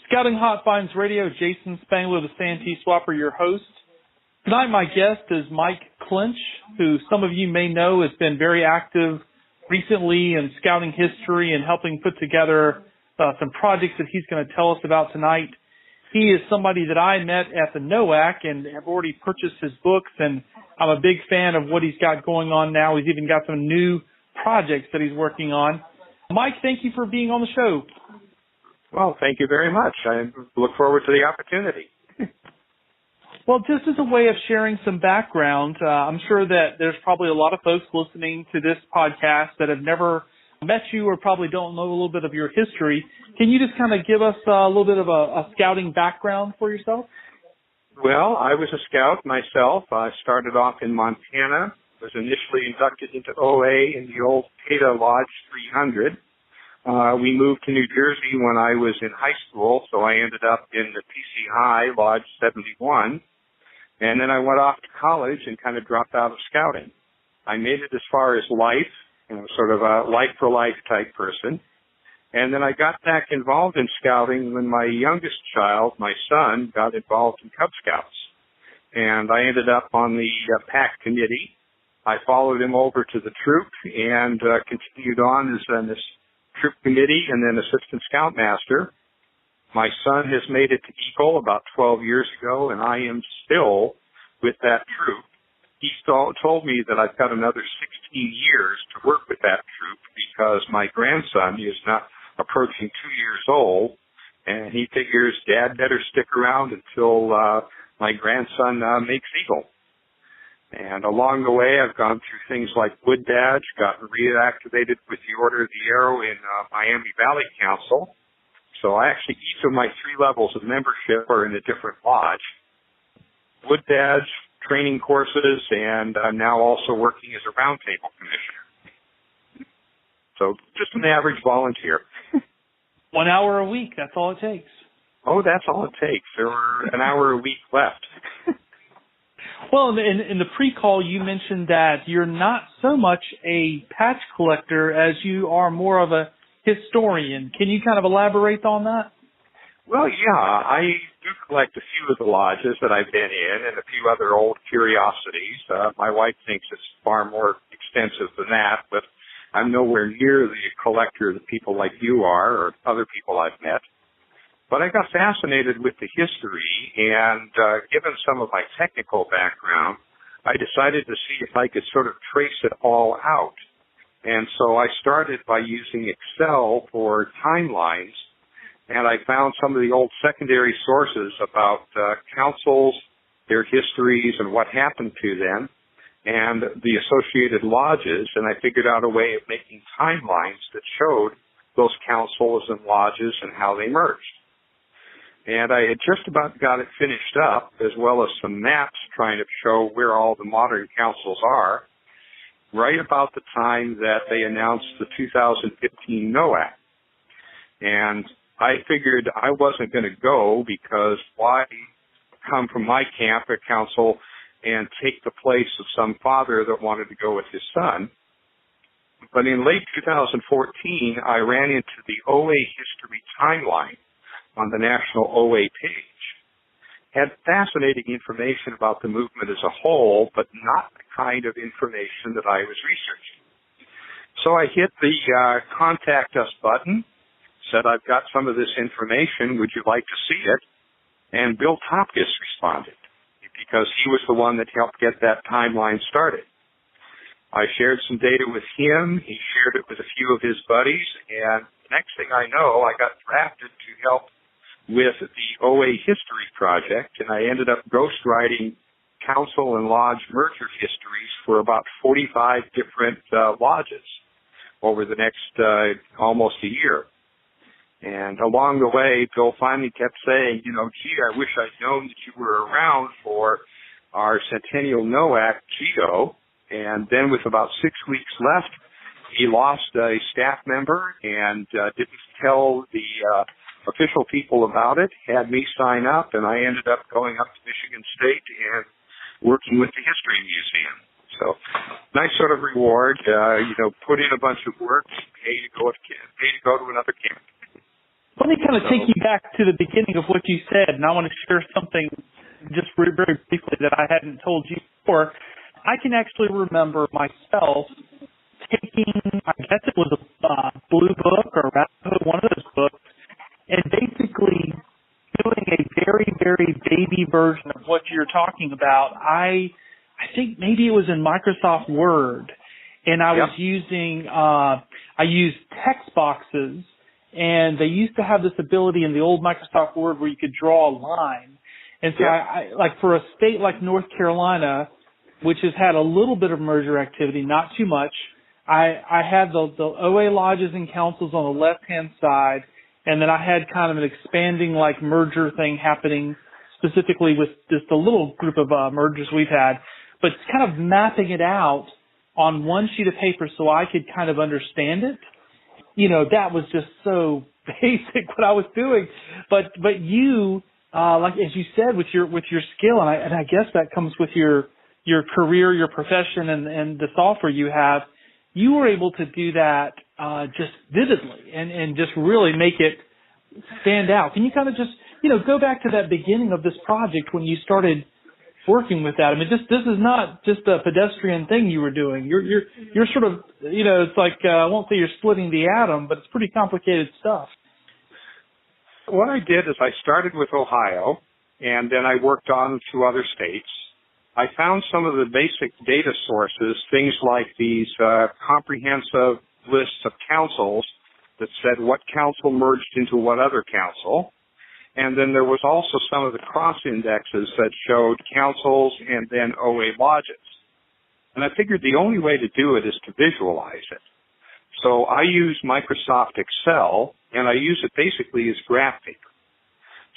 Scouting Hot Finds Radio, Jason Spangler, the Santee Swapper, your host. Tonight my guest is Mike Clinch, who some of you may know has been very active recently in scouting history and helping put together some projects that he's going to tell us about tonight. He is somebody that I met at the NOAC and have already purchased his books, and I'm a big fan of what he's got going on now. He's even got some new projects that he's working on. Mike, thank you for being on the show. Well, thank you very much. I look forward to the opportunity. Well, just as a way of sharing some background, I'm sure that there's probably a lot of folks listening to this podcast that have never met you or probably don't know a little bit of your history. Can you just kind of give us a little bit of a scouting background for yourself? Well, I was a scout myself. I started off in Montana, was initially inducted into OA in the old Peta Lodge 300. We moved to New Jersey when I was in high school, so I ended up in the PC High Lodge 71. And then I went off to college and kind of dropped out of scouting. I made it as far as life, sort of a life-for-life type person. And then I got back involved in scouting when my youngest child, my son, got involved in Cub Scouts. And I ended up on the PAC committee. I followed him over to the troop and continued on as in this troop committee and then assistant scoutmaster. My son has made it to Eagle about 12 years ago, and I am still with that troop. He told me that I've got another 16 years to work with that troop because my grandson is not approaching 2 years old, and he figures Dad better stick around until my grandson makes Eagle. And along the way, I've gone through things like Wood Badge, gotten reactivated with the Order of the Arrow in Miami Valley Council. So each of my 3 levels of membership are in a different lodge. Wood Badge, training courses, and I'm now also working as a roundtable commissioner. So just an average volunteer. 1 hour a week, that's all it takes. Oh, that's all it takes. There were an hour a week left. Well, in the pre-call, you mentioned that you're not so much a patch collector as you are more of a historian. Can you kind of elaborate on that? Well, yeah, I do collect a few of the lodges that I've been in and a few other old curiosities. My wife thinks it's far more extensive than that, but I'm nowhere near the collector that people like you are or other people I've met. But I got fascinated with the history, and given some of my technical background, I decided to see if I could sort of trace it all out. And so I started by using Excel for timelines, and I found some of the old secondary sources about councils, their histories, and what happened to them, and the associated lodges, and I figured out a way of making timelines that showed those councils and lodges and how they merged. And I had just about got it finished up, as well as some maps trying to show where all the modern councils are, right about the time that they announced the 2015 NOAC. And I figured I wasn't going to go because why come from my camp at council and take the place of some father that wanted to go with his son. But in late 2014, I ran into the OA history timeline on the National OA page. Had fascinating information about the movement as a whole, but not the kind of information that I was researching. So I hit the contact us button, said, I've got some of this information, would you like to see it? And Bill Topkis responded, because he was the one that helped get that timeline started. I shared some data with him, he shared it with a few of his buddies, and next thing I know, I got drafted to help with the OA History Project, and I ended up ghostwriting council and lodge merger histories for about 45 different lodges over the next almost a year. And along the way, Bill finally kept saying, gee, I wish I'd known that you were around for our Centennial NOAC GIDO. And then with about 6 weeks left, he lost a staff member and didn't tell the official people about it, had me sign up, and I ended up going up to Michigan State and working with the History Museum. So nice sort of reward, put in a bunch of work, pay to go to another camp. Let me kind of take you back to the beginning of what you said, and I want to share something just very, very briefly that I hadn't told you before. I can actually remember myself taking, I guess it was a Blue Book or one of those books, and basically doing a very, very baby version of what you're talking about. I think maybe it was in Microsoft Word, and I was using, I used text boxes, and they used to have this ability in the old Microsoft Word where you could draw a line. And so I like for a state like North Carolina, which has had a little bit of merger activity, not too much, I had the OA lodges and councils on the left-hand side, and then I had kind of an expanding like merger thing happening specifically with just a little group of mergers we've had, but kind of mapping it out on one sheet of paper so I could kind of understand it. You know, that was just so basic what I was doing. But you, like as you said, with your skill, and I guess that comes with your career, your profession, and the software you have, you were able to do that just vividly and just really make it stand out. Can you kind of just, go back to that beginning of this project when you started working with that? I mean, this is not just a pedestrian thing you were doing. You're sort of, it's like, I won't say you're splitting the atom, but it's pretty complicated stuff. What I did is I started with Ohio, and then I worked on to other states. I found some of the basic data sources, things like these comprehensive lists of councils that said what council merged into what other council. And then there was also some of the cross indexes that showed councils and then OA lodges. And I figured the only way to do it is to visualize it. So I use Microsoft Excel, and I use it basically as graph paper.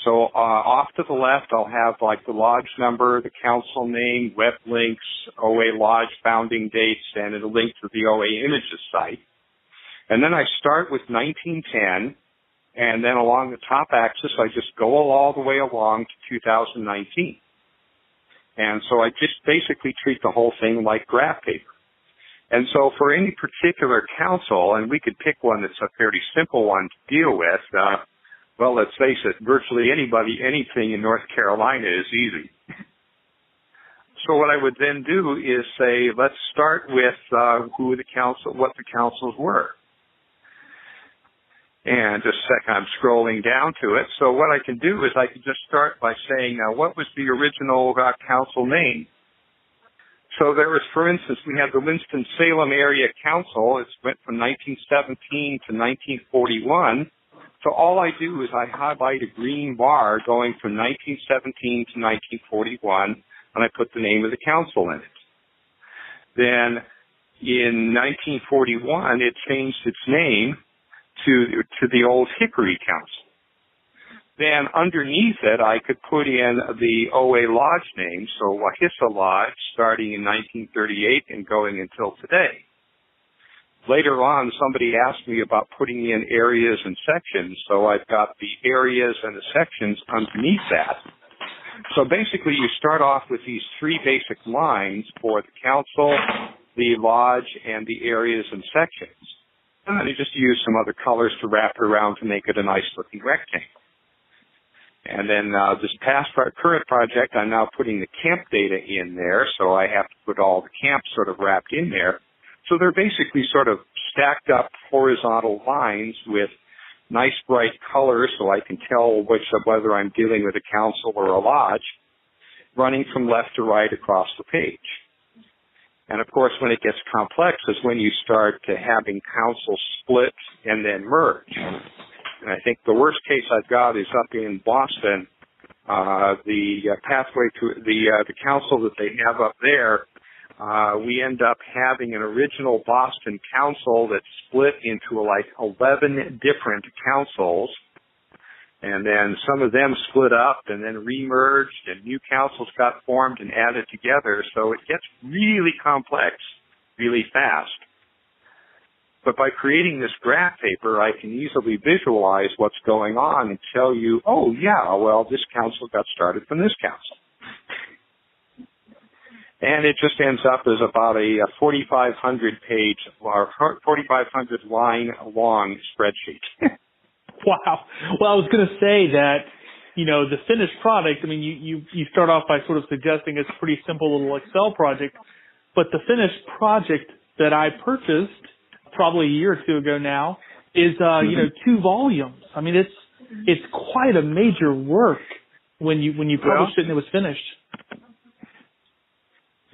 So off to the left, I'll have like the lodge number, the council name, web links, OA lodge founding dates, and a link to the OA images site. And then I start with 1910, and then along the top axis, I just go all the way along to 2019. And so I just basically treat the whole thing like graph paper. And so for any particular council, and we could pick one that's a fairly simple one to deal with, well, let's face it, virtually anybody, anything in North Carolina is easy. So what I would then do is say, let's start with what the councils were. And just a second, I'm scrolling down to it. So what I can do is I can just start by saying, now, what was the original council name? So there was, for instance, we had the Winston-Salem Area Council. It went from 1917 to 1941. So all I do is I highlight a green bar going from 1917 to 1941, and I put the name of the council in it. Then in 1941, it changed its name to the old Hickory Council. Then underneath it, I could put in the OA Lodge name, so Wahissa Lodge, starting in 1938 and going until today. Later on, somebody asked me about putting in areas and sections, so I've got the areas and the sections underneath that. So basically, you start off with these three basic lines for the council, the lodge, and the areas and sections. And then you just use some other colors to wrap it around to make it a nice-looking rectangle. And then this current project, I'm now putting the camp data in there, so I have to put all the camps sort of wrapped in there. So they're basically sort of stacked up horizontal lines with nice bright colors so I can tell whether I'm dealing with a council or a lodge, running from left to right across the page. And of course, when it gets complex is when you start to having councils split and then merge. And I think the worst case I've got is up in Boston. The pathway to the council that they have up there, we end up having an original Boston council that's split into like 11 different councils. And then some of them split up and then remerged, and new councils got formed and added together. So it gets really complex really fast. But by creating this graph paper, I can easily visualize what's going on and tell you, oh, yeah, well, this council got started from this council. And it just ends up as about a 4,500 page or 4,500 line long spreadsheet. Wow. Well, I was going to say that, the finished product, I mean, you start off by sort of suggesting it's a pretty simple little Excel project, but the finished project that I purchased probably a year or two ago now is, 2 volumes. I mean, it's quite a major work when you published it and it was finished.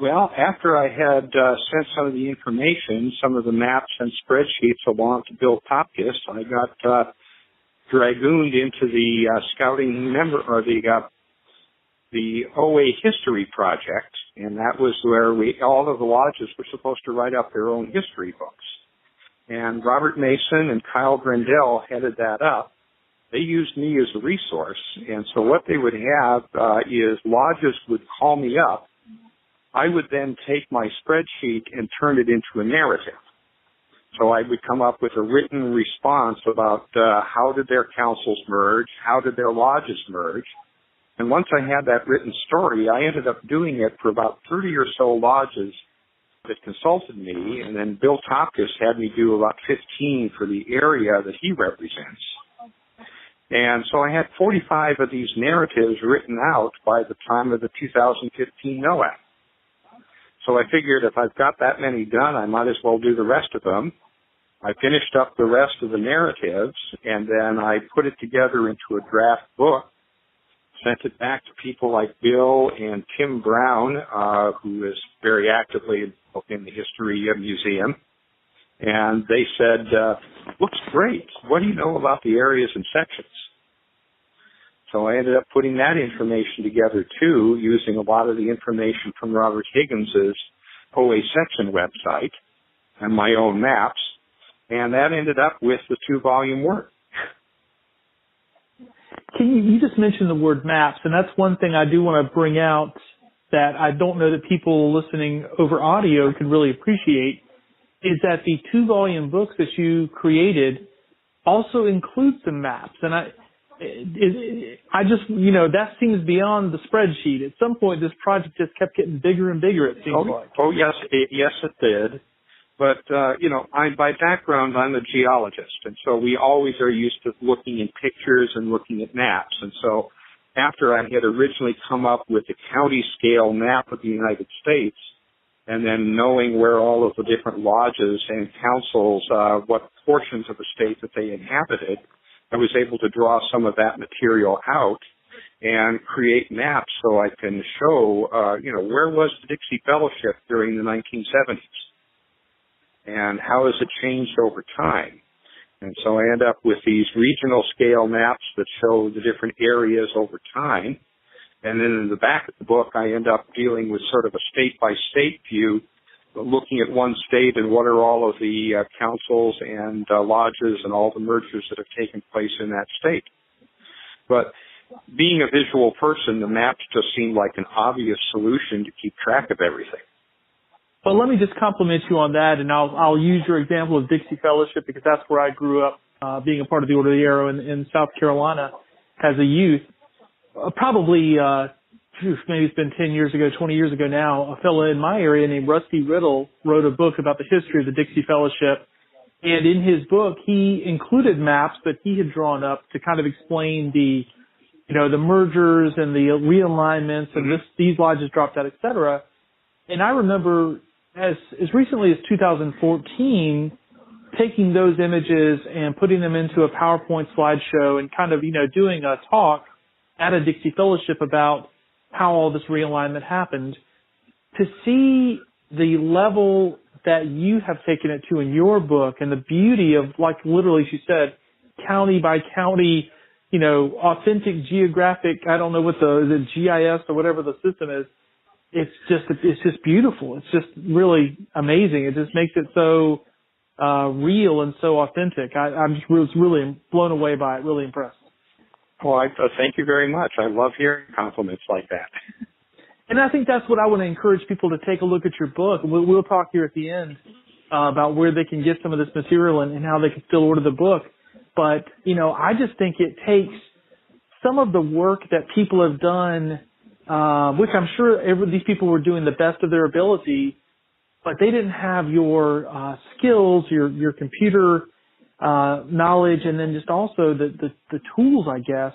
Well, after I had sent some of the information, some of the maps and spreadsheets along to Bill Topkis, I got dragooned into the scouting member or the OA history project, and that was where all of the lodges were supposed to write up their own history books. And Robert Mason and Kyle Grendel headed that up. They used me as a resource, and so what they would have is lodges would call me up. I would then take my spreadsheet and turn it into a narrative. So I would come up with a written response about how did their councils merge, how did their lodges merge. And once I had that written story, I ended up doing it for about 30 or so lodges that consulted me, and then Bill Topkis had me do about 15 for the area that he represents. And so I had 45 of these narratives written out by the time of the 2015 NOAC. So I figured if I've got that many done, I might as well do the rest of them. I finished up the rest of the narratives, and then I put it together into a draft book, sent it back to people like Bill and Tim Brown, who is very actively involved in the History Museum. And they said, looks great. What do you know about the areas and sections? So I ended up putting that information together too, using a lot of the information from Robert Higgins's OA section website and my own maps, and that ended up with the 2-volume work. You just mentioned the word maps, and that's one thing I do want to bring out that I don't know that people listening over audio can really appreciate, is that the 2-volume books that you created also include some maps. And I just, that seems beyond the spreadsheet. At some point, this project just kept getting bigger and bigger, it seems like. Oh, yes, it did. But, by background, I'm a geologist, and so we always are used to looking in pictures and looking at maps. And so after I had originally come up with a county scale map of the United States, and then knowing where all of the different lodges and councils, what portions of the state that they inhabited, I was able to draw some of that material out and create maps so I can show, where was the Dixie Fellowship during the 1970s and how has it changed over time. And so I end up with these regional scale maps that show the different areas over time. And then in the back of the book, I end up dealing with sort of a state-by-state view, looking at one state and what are all of the councils and lodges and all the mergers that have taken place in that state. But being a visual person, the maps just seemed like an obvious solution to keep track of everything. Well, let me just compliment you on that, and I'll use your example of Dixie Fellowship because that's where I grew up, being a part of the Order of the Arrow in South Carolina as a youth. Maybe it's been 10 years ago, 20 years ago now, a fellow in my area named Rusty Riddle wrote a book about the history of the Dixie Fellowship. And in his book, he included maps that he had drawn up to kind of explain the mergers and the realignments and these lodges dropped out, et cetera. And I remember as recently as 2014, taking those images and putting them into a PowerPoint slideshow and kind of, doing a talk at a Dixie Fellowship about how all this realignment happened. To see the level that you have taken it to in your book and the beauty of, like literally she said, county by county, authentic geographic, I don't know what the GIS or whatever the system is. It's just beautiful. It's just really amazing. It just makes it so real and so authentic. I'm just really blown away by it, really impressed. Well, thank you very much. I love hearing compliments like that. And I think that's what I want to encourage people to take a look at your book. We'll talk here at the end about where they can get some of this material and how they can still order the book. But, I just think it takes some of the work that people have done, which I'm sure these people were doing the best of their ability, but they didn't have your skills, your computer knowledge, and then just also the tools, I guess,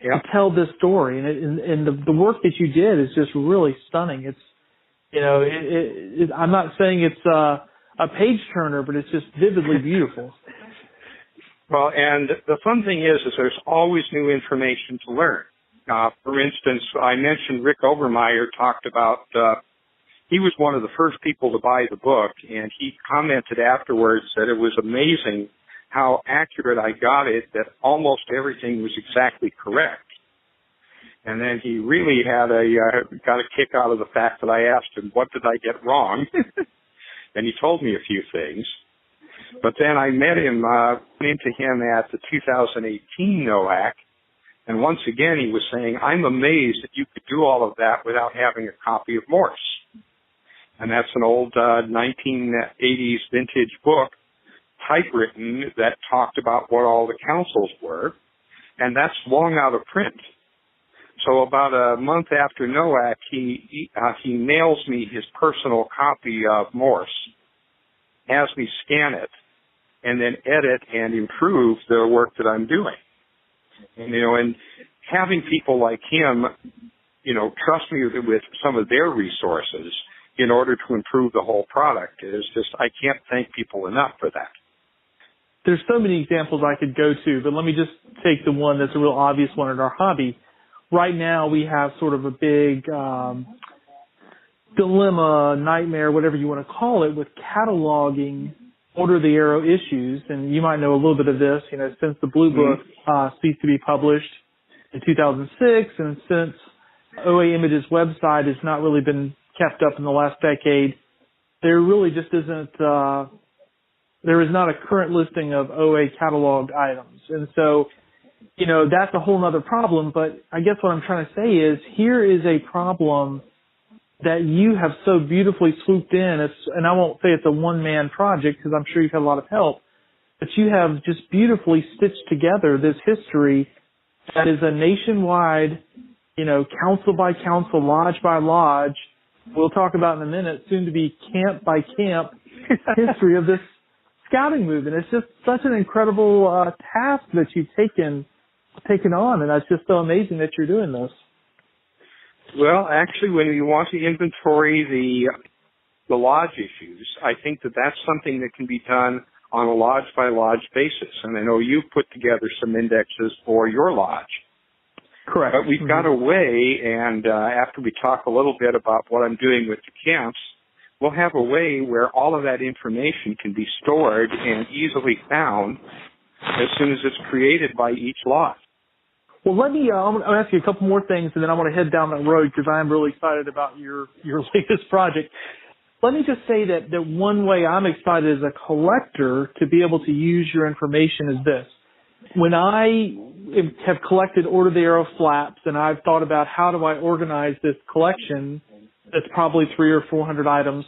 Yeah. to tell this story. And the work that you did is just really stunning. It's, I'm not saying it's a page turner, but it's just vividly beautiful. Well, and the fun thing is there's always new information to learn. For instance, I mentioned Rick Obermeyer talked about, he was one of the first people to buy the book, and he commented afterwards that it was amazing how accurate I got it, that almost everything was exactly correct. And then he really got a kick out of the fact that I asked him, what did I get wrong? And he told me a few things. But then I met him, went into him at the 2018 NOAC, and once again he was saying, I'm amazed that you could do all of that without having a copy of Morse. And that's an old 1980s vintage book, typewritten, that talked about what all the councils were, and that's long out of print. So about a month after NOAC, he mails me his personal copy of Morse, has me scan it, and then edit and improve the work that I'm doing. And having people like him, trust me with some of their resources in order to improve the whole product is just, I can't thank people enough for that. There's so many examples I could go to, but let me just take the one that's a real obvious one in our hobby. Right now we have sort of a big dilemma, nightmare, whatever you want to call it, with cataloging Order of the Arrow issues. And you might know a little bit of this, since the Blue Book ceased to be published in 2006, and since OA Image's website has not really been kept up in the last decade, there really just isn't, there is not a current listing of OA cataloged items. And so, that's a whole other problem. But I guess what I'm trying to say is, here is a problem that you have so beautifully swooped in. And I won't say it's a one-man project, because I'm sure you've had a lot of help, but you have just beautifully stitched together this history that is a nationwide, council by council, lodge by lodge, we'll talk about in a minute, soon to be camp by camp history of this scouting movement. It's just such an incredible task that you've taken on, and that's just so amazing that you're doing this. Well, actually, when you want to inventory the lodge issues, I think that that's something that can be done on a lodge-by-lodge basis. And I know you've put together some indexes for your lodge. Correct. But we've got a way, and after we talk a little bit about what I'm doing with the camps, we'll have a way where all of that information can be stored and easily found as soon as it's created by each lodge. Well, I'll ask you a couple more things, and then I want to head down that road, because I am really excited about your latest project. Let me just say that one way I'm excited as a collector to be able to use your information is this. When I have collected Order of the Arrow flaps, and I've thought about how do I organize this collection that's probably 300 or 400 items,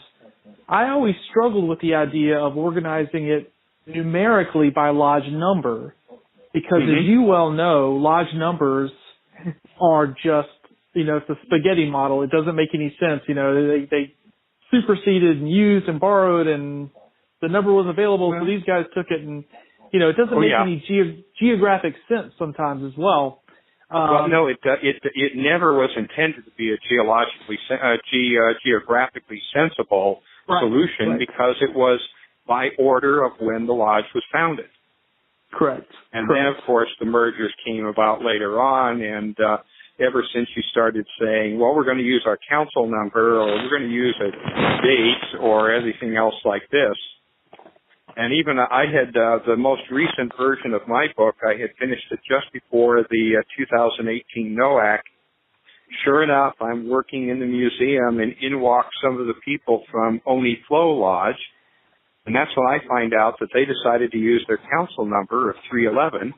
I always struggled with the idea of organizing it numerically by lodge number. Because as you well know, lodge numbers are just, it's a spaghetti model. It doesn't make any sense. They superseded and used and borrowed, and the number was available, so these guys took it, and, it doesn't make any geographic sense sometimes as well. No, it never was intended to be a geographically sensible solution, because it was by order of when the lodge was founded. Correct. And then, of course, the mergers came about later on, and ever since you started saying, well, we're going to use our council number, or we're going to use a date, or everything else like this. And even I had the most recent version of my book, I had finished it just before the 2018 NOAC. Sure enough, I'm working in the museum, and in walk some of the people from Oni Flow Lodge. And that's when I find out that they decided to use their council number of 311,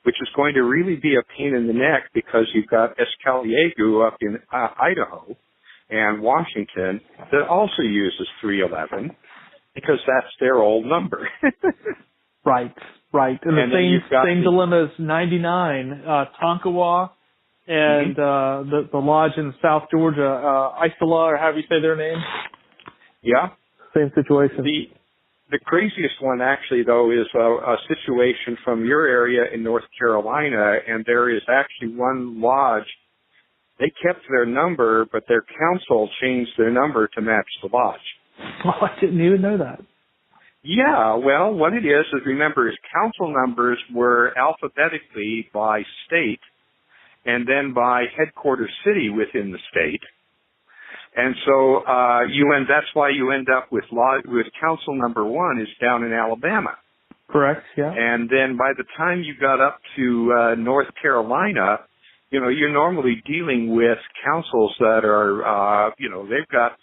which is going to really be a pain in the neck, because you've got Escaliegu up in Idaho and Washington that also uses 311, because that's their old number. Right. And the same dilemma is 99, Tonkawa, and the lodge in South Georgia, Isola, or however you say their name. Yeah. Same situation. the craziest one actually, though, is a situation from your area in North Carolina, and there is actually one lodge. They kept their number, but their council changed their number to match the lodge. Oh, I didn't even know that. Yeah, well, what it is remember, his council numbers were alphabetically by state and then by headquarters city within the state. And so that's why you end up with council number 1 is down in Alabama. Correct, yeah. And then by the time you got up to North Carolina, you're normally dealing with councils that are, they've got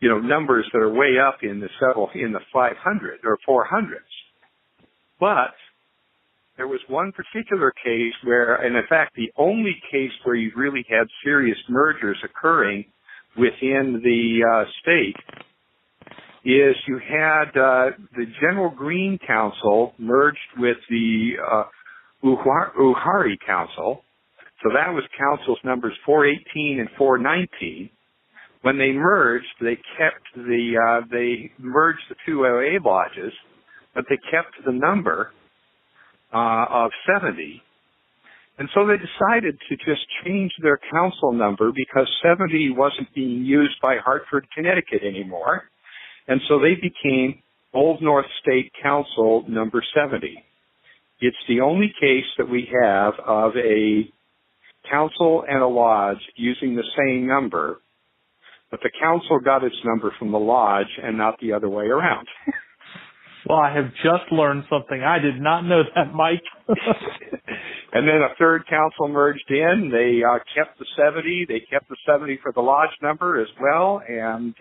numbers that are way up in the 500 or 400s. But there was one particular case where, and in fact, the only case where you really had serious mergers occurring within the state is you had the General Green Council merged with the Uhari Council. So that was councils numbers 418 and 419. When they merged, they merged the two OA lodges, but they kept the number of 70. And so they decided to just change their council number because 70 wasn't being used by Hartford, Connecticut anymore. And so they became Old North State Council number 70. It's the only case that we have of a council and a lodge using the same number, but the council got its number from the lodge and not the other way around. Well, I have just learned something. I did not know that, Mike. And then a third council merged in. They kept the 70. They kept the 70 for the lodge number as well. And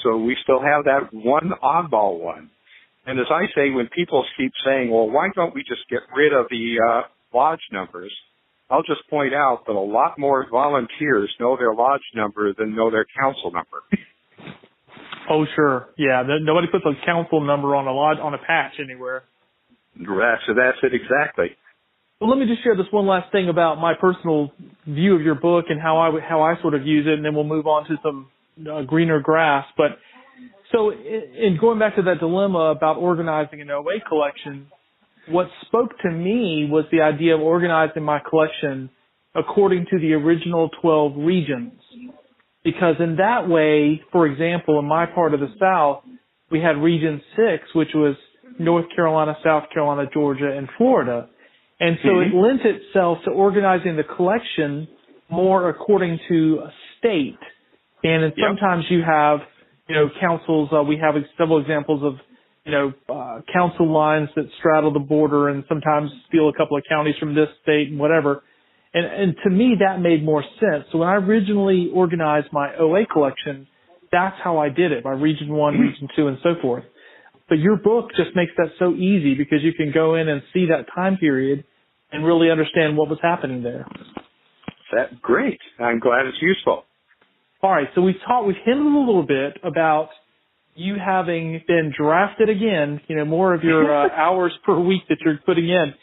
so we still have that one oddball one. And as I say, when people keep saying, well, why don't we just get rid of the lodge numbers? I'll just point out that a lot more volunteers know their lodge number than know their council number. Oh, sure. Yeah, nobody puts a council number on a patch anywhere. That's it exactly. Well, let me just share this one last thing about my personal view of your book and how I sort of use it, and then we'll move on to some greener grass. But so in going back to that dilemma about organizing an OA collection, what spoke to me was the idea of organizing my collection according to the original 12 regions. Because in that way, for example, in my part of the South, we had Region 6, which was North Carolina, South Carolina, Georgia, and Florida. And so it lent itself to organizing the collection more according to a state. And sometimes you have, councils, we have several examples of, council lines that straddle the border and sometimes steal a couple of counties from this state and whatever. And to me, that made more sense. So when I originally organized my OA collection, that's how I did it, by Region 1, Region 2, and so forth. But your book just makes that so easy because you can go in and see that time period and really understand what was happening there. That's great. I'm glad it's useful. All right, so we've hinted a little bit about you having been drafted again, more of your hours per week that you're putting in.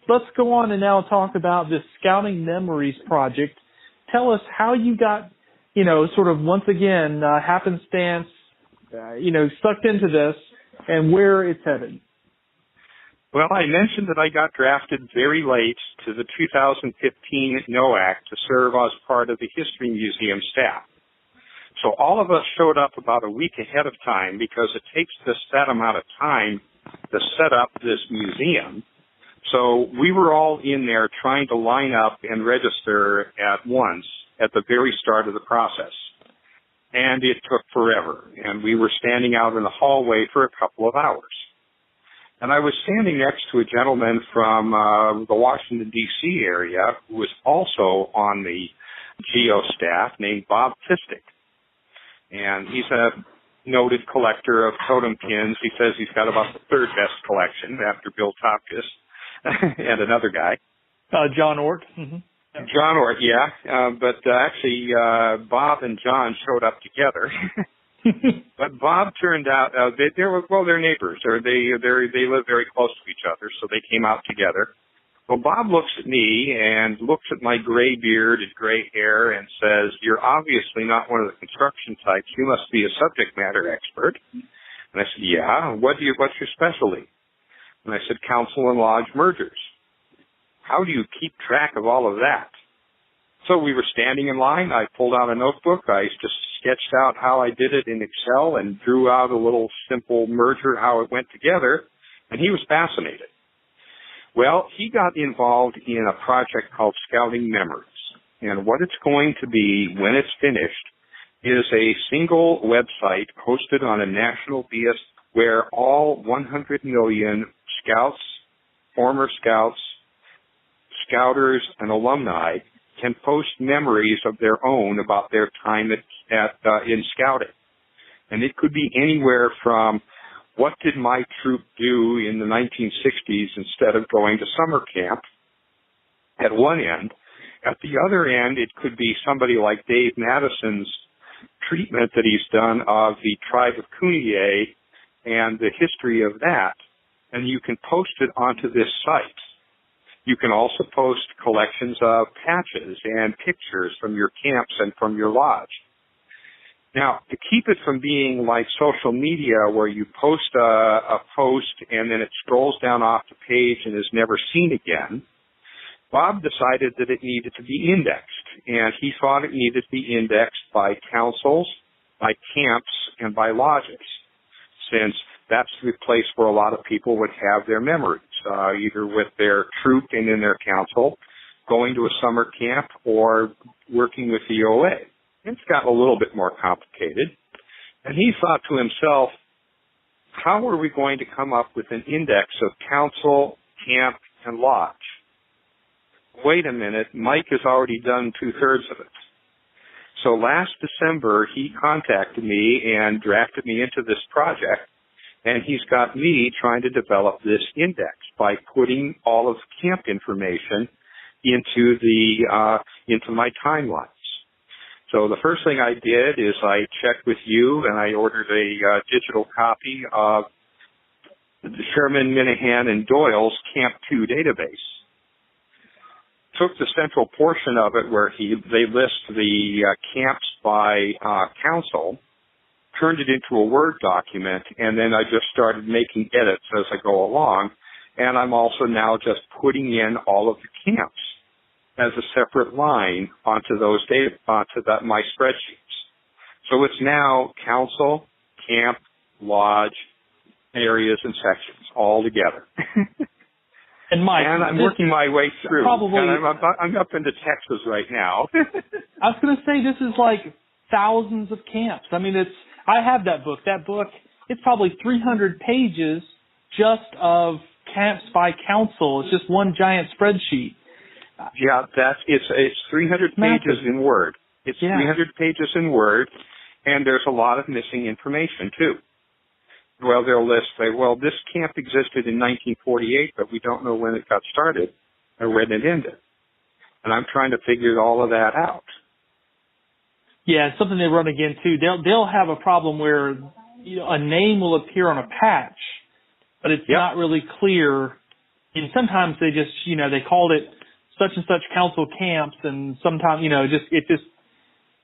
Let's go on and now talk about this Scouting Memories project. Tell us how you got, sort of once again, happenstance, sucked into this and where it's headed. Well, I mentioned that I got drafted very late to the 2015 NOAC to serve as part of the History Museum staff. So all of us showed up about a week ahead of time because it takes that amount of time to set up this museum. So we were all in there trying to line up and register at once at the very start of the process. And it took forever. And we were standing out in the hallway for a couple of hours. And I was standing next to a gentleman from the Washington, D.C. area who was also on the GEO staff named Bob Pistic. And he's a noted collector of totem pins. He says he's got about the third best collection after Bill Topkis. And another guy. John Ort. Mm-hmm. John Ort, yeah. But actually, Bob and John showed up together. But Bob turned out, they're neighbors. They live very close to each other, so they came out together. Well, Bob looks at me and looks at my gray beard and gray hair and says, "You're obviously not one of the construction types. You must be a subject matter expert." And I said, yeah, what's your specialty? And I said, council and lodge mergers. How do you keep track of all of that? So we were standing in line. I pulled out a notebook. I just sketched out how I did it in Excel and drew out a little simple merger, how it went together, and he was fascinated. Well, he got involved in a project called Scouting Memories, and what it's going to be when it's finished is a single website hosted on a national BS where all 100 million scouts, former scouts, scouters, and alumni can post memories of their own about their time in scouting. And it could be anywhere from what did my troop do in the 1960s instead of going to summer camp at one end. At the other end, it could be somebody like Dave Madison's treatment that he's done of the tribe of Kunier and the history of that, and you can post it onto this site. You can also post collections of patches and pictures from your camps and from your lodge. Now, to keep it from being like social media where you post a post and then it scrolls down off the page and is never seen again, Bob decided that it needed to be indexed, and he thought it needed to be indexed by councils, by camps, and by lodges, since that's the place where a lot of people would have their memories, either with their troop and in their council, going to a summer camp, or working with the OA. It's gotten a little bit more complicated. And he thought to himself, how are we going to come up with an index of council, camp, and lodge? Wait a minute, Mike has already done 2/3 of it. So last December, he contacted me and drafted me into this project, and he's got me trying to develop this index by putting all of camp information into my timelines. So the first thing I did is I checked with you, and I ordered a digital copy of the Sherman, Minahan, and Doyle's Camp 2 database. Took the central portion of it where they list the camps by council, turned it into a Word document, and then I just started making edits as I go along. And I'm also now just putting in all of the camps as a separate line onto my spreadsheets. So it's now council, camp, lodge, areas, and sections all together. And Mike, and I'm working my way through. Probably, and I'm up into Texas right now. I was going to say this is like thousands of camps. I mean, I have that book. That book, it's probably 300 pages just of camps by council. It's just one giant spreadsheet. Yeah, it's 300 pages in Word. It's 300 pages in Word, and there's a lot of missing information too. Well, they'll say, well, this camp existed in 1948, but we don't know when it got started or when it ended. And I'm trying to figure all of that out. Yeah, it's something they run again too. They'll have a problem where a name will appear on a patch, but it's not really clear. And sometimes they just, they called it such and such council camps, and sometimes,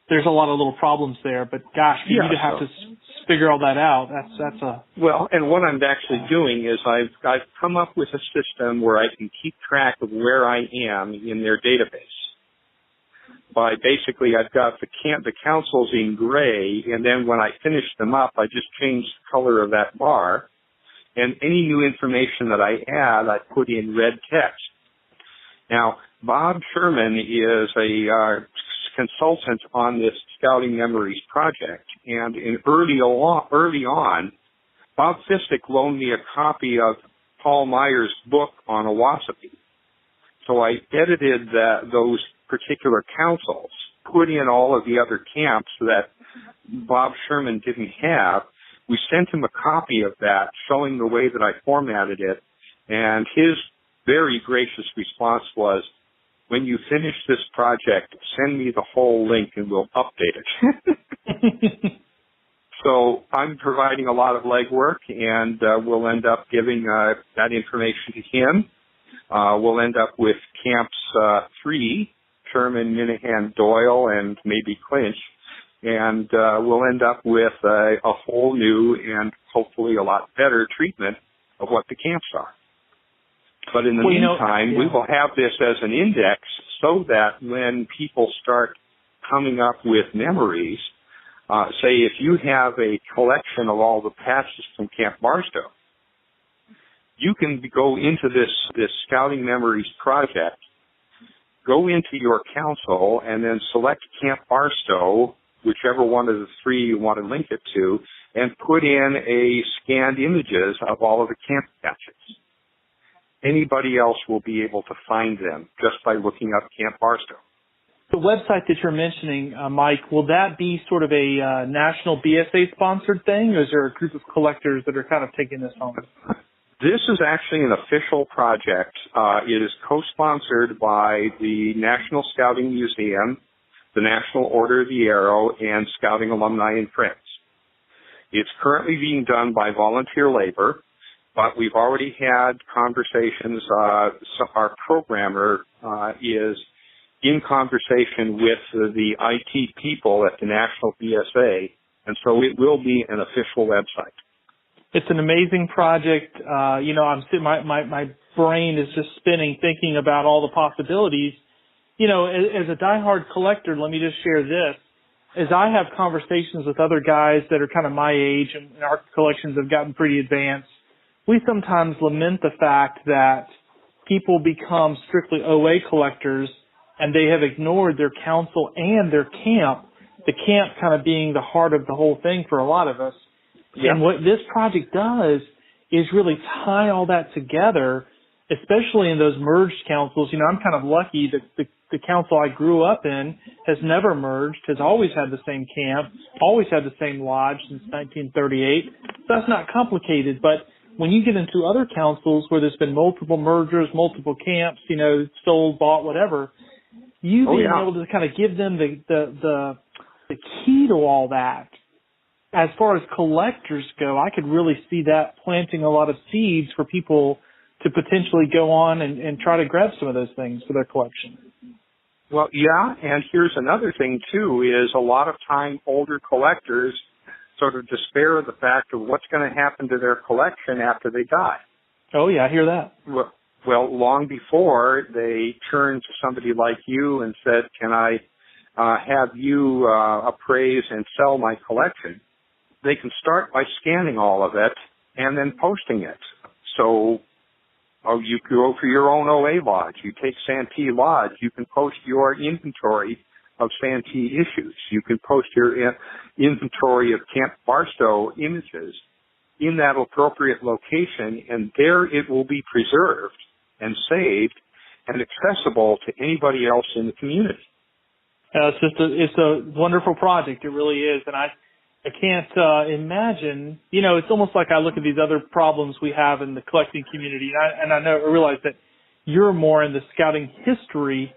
there's a lot of little problems there. But gosh, for you to have to figure all that out, that's a... Well, and what I'm actually doing is I've come up with a system where I can keep track of where I am in their database. By basically, I've got the councils in gray, and then when I finish them up, I just change the color of that bar, and any new information that I add, I put in red text. Now, Bob Sherman is a consultant on this Scouting Memories project, and early on, Bob Fistick loaned me a copy of Paul Meyer's book on Owasso. So I edited those particular councils, put in all of the other camps that Bob Sherman didn't have. We sent him a copy of that, showing the way that I formatted it, and his very gracious response was, when you finish this project, send me the whole link and we'll update it. So I'm providing a lot of legwork, and we'll end up giving that information to him. We'll end up with camps 3, Sherman, Minahan, Doyle, and maybe Clinch. and we'll end up with a whole new and hopefully a lot better treatment of what the camps are. But in the meantime, we will have this as an index so that when people start coming up with memories, say if you have a collection of all the patches from Camp Barstow, you can go into this Scouting Memories project, go into your council, and then select Camp Barstow, whichever one of the three you want to link it to, and put in a scanned images of all of the camp patches. Anybody else will be able to find them just by looking up Camp Barstow. The website that you're mentioning, Mike, will that be sort of a national BSA-sponsored thing, or is there a group of collectors that are kind of taking this on? This is actually an official project. It is co-sponsored by the National Scouting Museum, the National Order of the Arrow, and Scouting Alumni and Friends. It's currently being done by volunteer labor, but we've already had conversations. Our programmer is in conversation with the IT people at the National BSA, and so it will be an official website. It's an amazing project. I'm sitting, my brain is just spinning thinking about all the possibilities. As a diehard collector, let me just share this. As I have conversations with other guys that are kind of my age and our collections have gotten pretty advanced, we sometimes lament the fact that people become strictly OA collectors and they have ignored their council and their camp, the camp kind of being the heart of the whole thing for a lot of us. Yeah. And what this project does is really tie all that together, especially in those merged councils. I'm kind of lucky that the council I grew up in has never merged, has always had the same camp, always had the same lodge since 1938. So that's not complicated. But when you get into other councils where there's been multiple mergers, multiple camps, sold, bought, whatever, you being able to kind of give them the key to all that. As far as collectors go, I could really see that planting a lot of seeds for people to potentially go on and try to grab some of those things for their collection. Well, yeah, and here's another thing, too, is a lot of time older collectors sort of despair of the fact of what's going to happen to their collection after they die. Oh, yeah, I hear that. Well, long before they turned to somebody like you and said, can I have you appraise and sell my collection? They can start by scanning all of it and then posting it. So you go for your own OA lodge. You take Santee Lodge. You can post your inventory of Santee issues. You can post your inventory of Camp Barstow images in that appropriate location, and there it will be preserved and saved and accessible to anybody else in the community. It's a wonderful project. It really is. And I can't imagine, it's almost like I look at these other problems we have in the collecting community, and I realize that you're more in the scouting history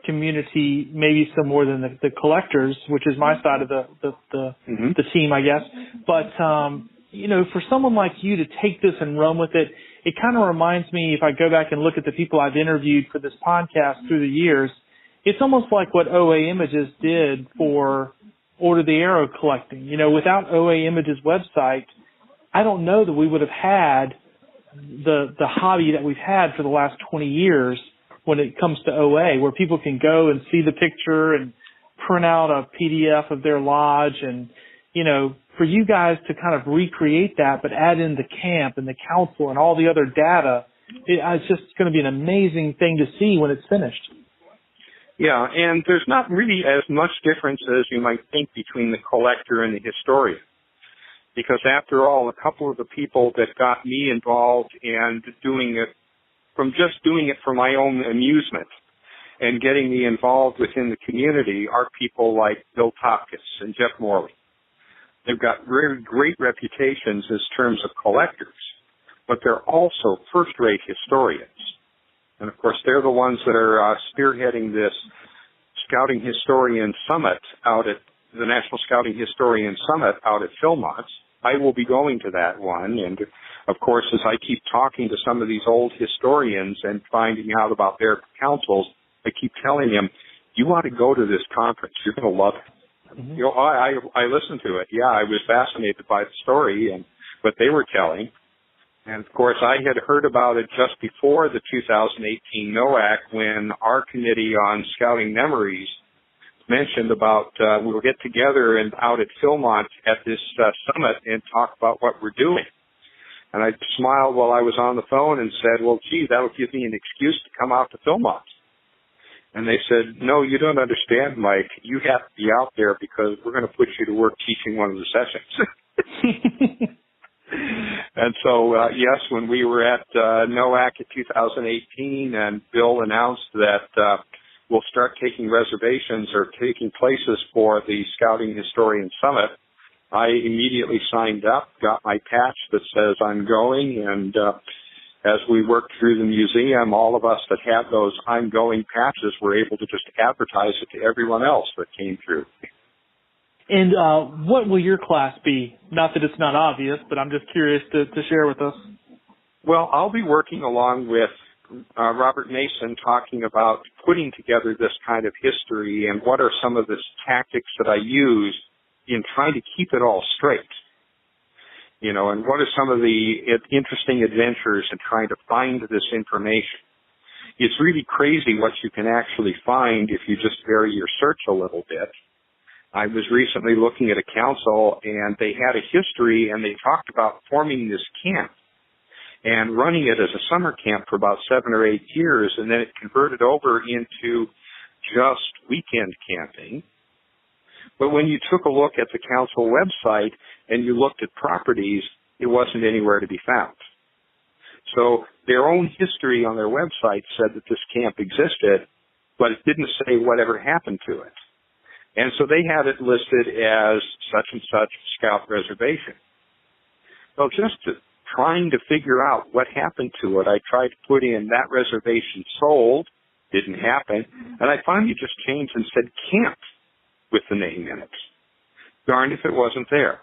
community, maybe some more than the collectors, which is my side of the team, I guess. But, for someone like you to take this and run with it, it kind of reminds me, if I go back and look at the people I've interviewed for this podcast through the years, it's almost like what OA Images did for Order the Arrow collecting. Without OA Images website, I don't know that we would have had the hobby that we've had for the last 20 years when it comes to OA, where people can go and see the picture and print out a PDF of their lodge. And, for you guys to kind of recreate that, but add in the camp and the council and all the other data, it's just going to be an amazing thing to see when it's finished. Yeah, and there's not really as much difference as you might think between the collector and the historian. Because after all, a couple of the people that got me involved in doing it, from just doing it for my own amusement and getting me involved within the community, are people like Bill Topkins and Jeff Morley. They've got very great reputations as terms of collectors, but they're also first-rate historians. And, of course, they're the ones that are spearheading this Scouting Historian Summit out at the National Scouting Historian Summit out at Philmont's. I will be going to that one. And, of course, as I keep talking to some of these old historians and finding out about their councils, I keep telling them, you ought to go to this conference. You're going to love it. Mm-hmm. I listened to it. Yeah, I was fascinated by the story and what they were telling. And, of course, I had heard about it just before the 2018 NOAC when our committee on Scouting Memories mentioned about we'll get together and out at Philmont at this summit and talk about what we're doing. And I smiled while I was on the phone and said, well, gee, that'll give me an excuse to come out to Philmont. And they said, no, you don't understand, Mike. You have to be out there because we're going to put you to work teaching one of the sessions. And so, yes, when we were at NOAC in 2018 and Bill announced that we'll start taking reservations or taking places for the Scouting Historian Summit, I immediately signed up, got my patch that says I'm going, and as we worked through the museum, all of us that had those I'm going patches were able to just advertise it to everyone else that came through. And what will your class be? Not that it's not obvious, but I'm just curious to share with us. Well, I'll be working along with Robert Mason talking about putting together this kind of history and what are some of the tactics that I use in trying to keep it all straight. You know, and what are some of the interesting adventures in trying to find this information. It's really crazy what you can actually find if you just vary your search a little bit. I was recently looking at a council, and they had a history, and they talked about forming this camp and running it as a summer camp for about 7 or 8 years, and then it converted over into just weekend camping. But when you took a look at the council website and you looked at properties, it wasn't anywhere to be found. So their own history on their website said that this camp existed, but it didn't say whatever happened to it. And so they had it listed as such and such scout reservation. Well, just trying to figure out what happened to it, I tried to put in that reservation sold, didn't happen, and I finally just changed and said camp with the name in it. Darned if it wasn't there.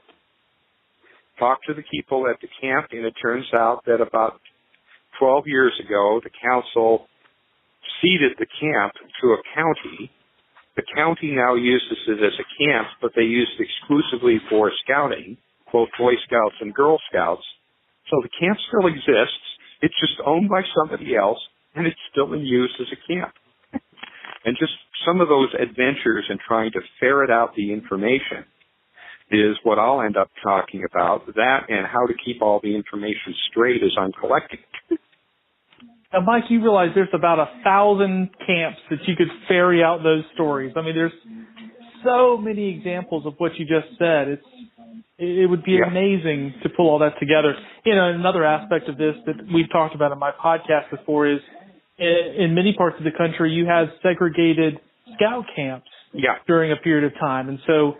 Talked to the people at the camp, and it turns out that about 12 years ago, the council ceded the camp to a county. The county now uses it as a camp, but they use it exclusively for scouting, both Boy Scouts and Girl Scouts. So the camp still exists. It's just owned by somebody else, and it's still in use as a camp. And just some of those adventures in trying to ferret out the information is what I'll end up talking about, that and how to keep all the information straight as I'm collecting it. Now, Mike, you realize there's about 1,000 camps that you could ferry out those stories. I mean, there's so many examples of what you just said. It would be amazing to pull all that together. You know, another aspect of this that we've talked about in my podcast before is in many parts of the country, you have segregated scout camps during a period of time. And so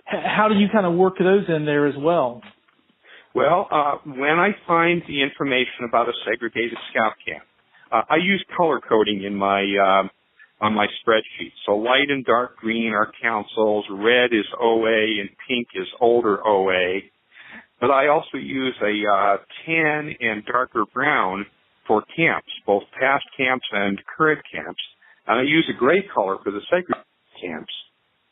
how do you kind of work those in there as well? Well, when I find the information about a segregated scout camp, I use color coding in my on my spreadsheet. So light and dark green are councils, red is OA, and pink is older OA. But I also use a tan and darker brown for camps, both past camps and current camps. And I use a gray color for the segregated camps.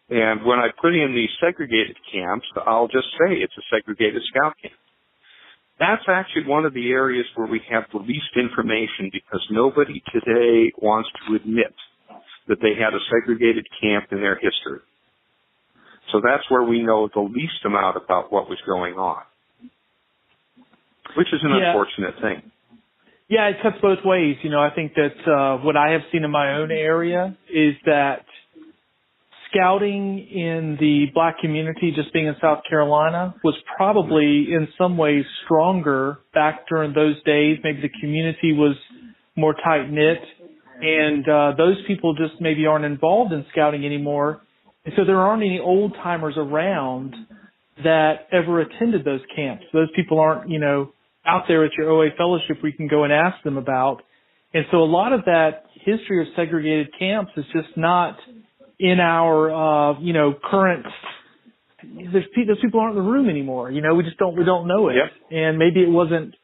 And when I put in the segregated camps, I'll just say it's a segregated scout camp. That's actually one of the areas where we have the least information because nobody today wants to admit that they had a segregated camp in their history. So that's where we know the least amount about what was going on, which is an unfortunate thing. Yeah, it cuts both ways. You know, I think that what I have seen in my own area is that scouting in the black community, just being in South Carolina, was probably in some ways stronger back during those days. Maybe the community was more tight-knit, and those people just maybe aren't involved in scouting anymore. And so there aren't any old-timers around that ever attended those camps. Those people aren't, you know, out there at your OA fellowship where you can go and ask them about. And so a lot of that history of segregated camps is just not in our, current, those people aren't in the room anymore. You know, we don't know it. Yep. And maybe it wasn't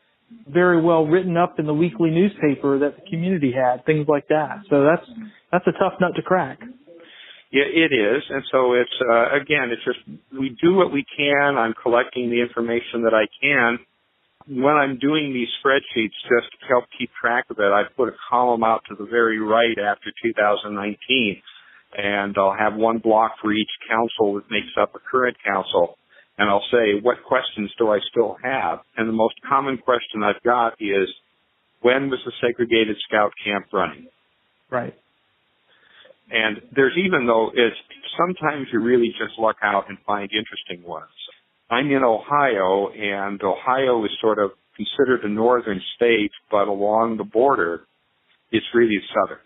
very well written up in the weekly newspaper that the community had, things like that. So that's a tough nut to crack. It is, and so it's again, it's just we do what we can. I'm collecting the information that I can. When I'm doing these spreadsheets, just to help keep track of it, I put a column out to the very right after 2019, and I'll have one block for each council that makes up a current council, and I'll say, what questions do I still have? And the most common question I've got is, when was the segregated scout camp running? Right. And there's even though it's sometimes you really just luck out and find interesting ones. I'm in Ohio, and Ohio is sort of considered a northern state, but along the border, it's really southern.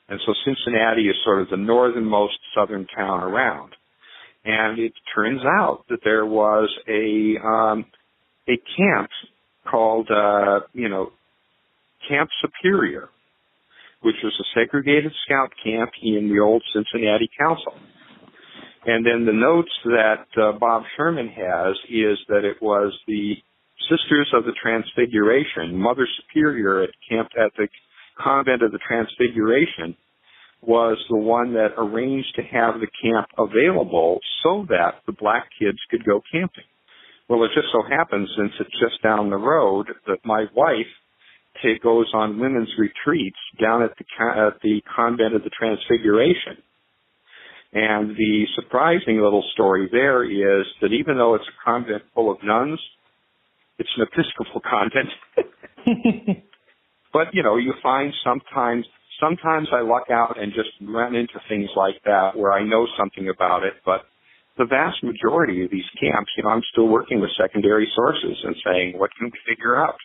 And so Cincinnati is sort of the northernmost southern town around. And it turns out that there was a camp called, Camp Superior, which was a segregated scout camp in the old Cincinnati Council. And then the notes that Bob Sherman has is that it was the Sisters of the Transfiguration, Mother Superior at the Convent of the Transfiguration, was the one that arranged to have the camp available so that the black kids could go camping. Well, it just so happens, since it's just down the road, that my wife goes on women's retreats down at the Convent of the Transfiguration. And the surprising little story there is that even though it's a convent full of nuns, it's an Episcopal convent. But, you find sometimes I luck out and just run into things like that where I know something about it. But the vast majority of these camps, I'm still working with secondary sources and saying, what can we figure out?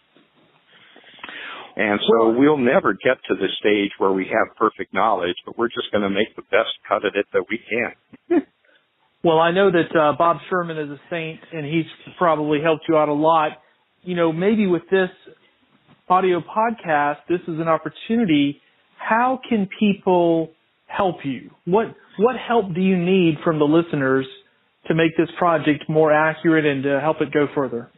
And so we'll never get to the stage where we have perfect knowledge, but we're just going to make the best cut at it that we can. Well, I know that Bob Sherman is a saint, and he's probably helped you out a lot. Maybe with this audio podcast, this is an opportunity. How can people help you? What help do you need from the listeners to make this project more accurate and to help it go further?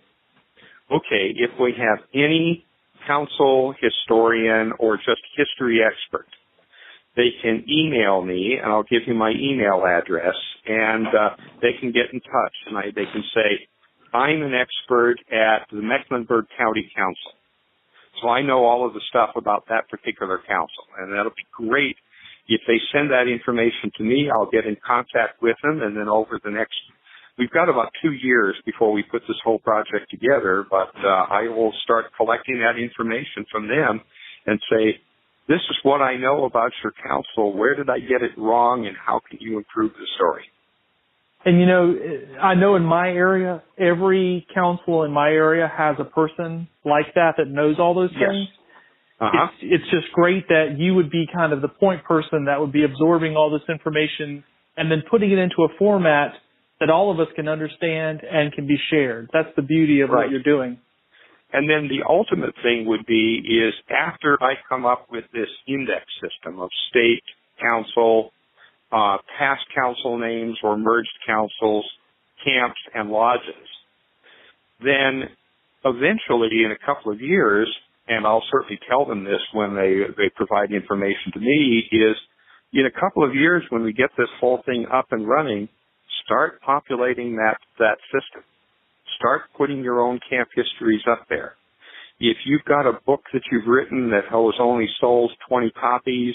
Okay, if we have any council historian or just history expert, they can email me, and I'll give you my email address, and they can get in touch, and they can say, I'm an expert at the Mecklenburg County Council, so I know all of the stuff about that particular council, and that'll be great. If they send that information to me, I'll get in contact with them, and then we've got about 2 years before we put this whole project together, but I will start collecting that information from them and say, this is what I know about your council. Where did I get it wrong, and how can you improve the story? And, I know in my area, every council in my area has a person like that knows all those things. Uh-huh. It's just great that you would be kind of the point person that would be absorbing all this information and then putting it into a format that all of us can understand and can be shared. That's the beauty of what you're doing. And then the ultimate thing would be is after I come up with this index system of state, council, past council names or merged councils, camps, and lodges, then eventually in a couple of years, and I'll certainly tell them this when they provide information to me, is in a couple of years when we get this whole thing up and running, start populating that system. Start putting your own camp histories up there. If you've got a book that you've written that has only sold 20 copies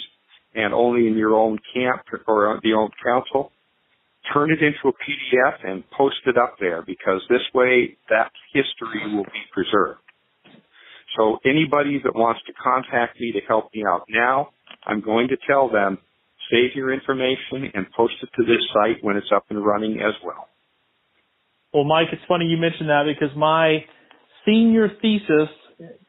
and only in your own camp or the own council, turn it into a PDF and post it up there, because this way that history will be preserved. So anybody that wants to contact me to help me out now, I'm going to tell them, save your information and post it to this site when it's up and running as well. Well, Mike, it's funny you mentioned that, because my senior thesis,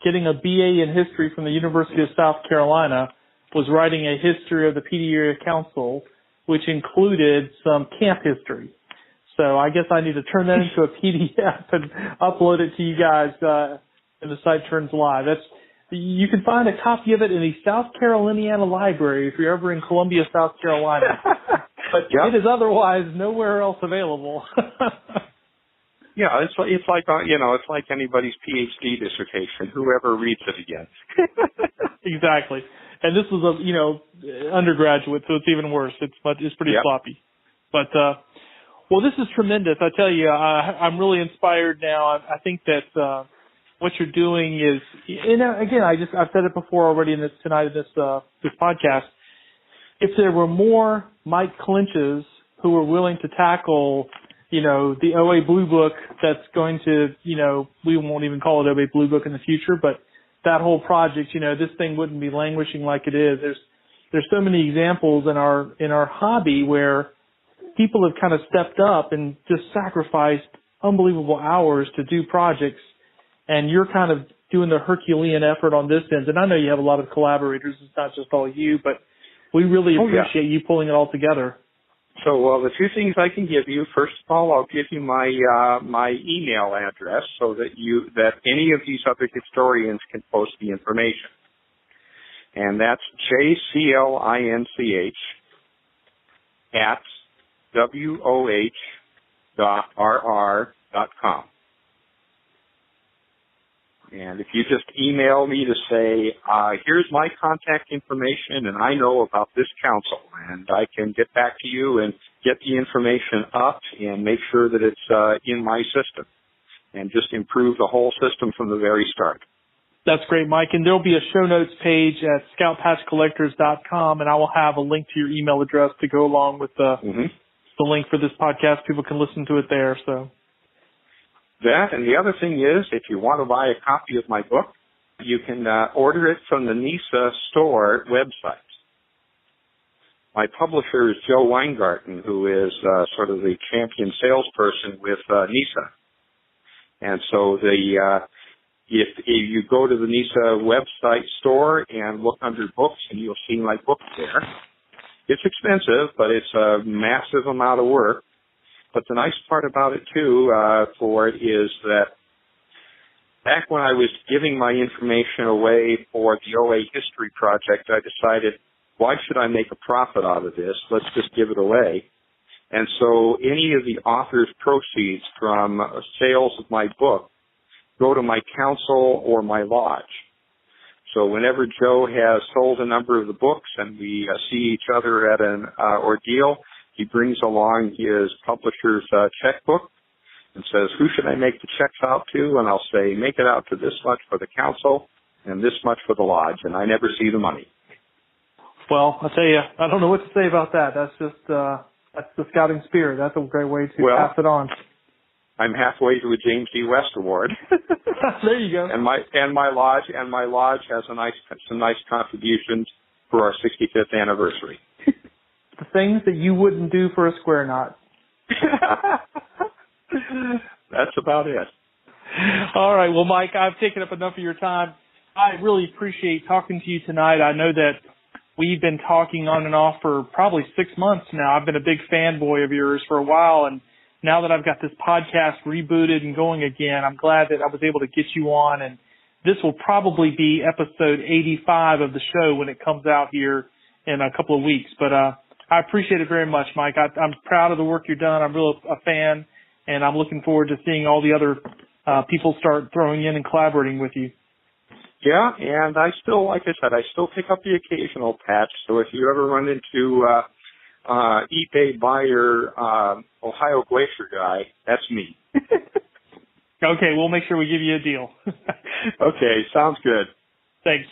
getting a BA in history from the University of South Carolina, was writing a history of the PD Area Council, which included some camp history. So I guess I need to turn that into a PDF and upload it to you guys when the site turns live. You can find a copy of it in the South Caroliniana Library if you're ever in Columbia, South Carolina. But It is otherwise nowhere else available. Yeah, it's like anybody's PhD dissertation. Whoever reads it again. Exactly. and this was undergraduate, so it's even worse. It's pretty Yep. sloppy. But well, this is tremendous. I tell you, I'm really inspired now. I think that what you're doing is, again, I've said it before already in this podcast. If there were more Mike Clinches who were willing to tackle, the OA Blue Book that's going to, we won't even call it OA Blue Book in the future, but that whole project, this thing wouldn't be languishing like it is. There's so many examples in our hobby where people have kind of stepped up and just sacrificed unbelievable hours to do projects, and you're kind of doing the Herculean effort on this end. And I know you have a lot of collaborators. It's not just all you, but we really appreciate you pulling it all together. So, the two things I can give you, first of all, I'll give you my email address so that any of these other historians can post the information. And that's jclinch at woh.rr.com. And if you just email me to say, here's my contact information and I know about this council, and I can get back to you and get the information up and make sure that it's in my system and just improve the whole system from the very start. That's great, Mike. And there'll be a show notes page at scoutpatchcollectors.com, and I will have a link to your email address to go along with the link for this podcast. People can listen to it there. So that, and the other thing is, if you want to buy a copy of my book, you can order it from the NISA store website. My publisher is Joe Weingarten, who is sort of the champion salesperson with NISA. And so if you go to the NISA website store and look under books, and you'll see my book there. It's expensive, but it's a massive amount of work. But the nice part about it, too, for it is that back when I was giving my information away for the OA History Project, I decided, why should I make a profit out of this? Let's just give it away. And so any of the author's proceeds from sales of my book go to my council or my lodge. So whenever Joe has sold a number of the books and we see each other at an ordeal, he brings along his publisher's checkbook and says, who should I make the checks out to? And I'll say, make it out to this much for the council and this much for the lodge. And I never see the money. Well, I'll tell you, I don't know what to say about that. That's just, that's the scouting spirit. That's a great way to pass it on. I'm halfway to a James D. West Award. There you go. And my lodge has some nice contributions for our 65th anniversary. The things that you wouldn't do for a square knot. That's about it. All right. Well, Mike, I've taken up enough of your time. I really appreciate talking to you tonight. I know that we've been talking on and off for probably 6 months now. I've been a big fanboy of yours for a while, and now that I've got this podcast rebooted and going again, I'm glad that I was able to get you on, and this will probably be episode 85 of the show when it comes out here in a couple of weeks. But I appreciate it very much, Mike. I'm proud of the work you've done. I'm really a fan, and I'm looking forward to seeing all the other people start throwing in and collaborating with you. Yeah, and I still, like I said, I still pick up the occasional patch. So if you ever run into eBay buyer Ohio Glacier guy, that's me. Okay, we'll make sure we give you a deal. Okay, sounds good. Thanks.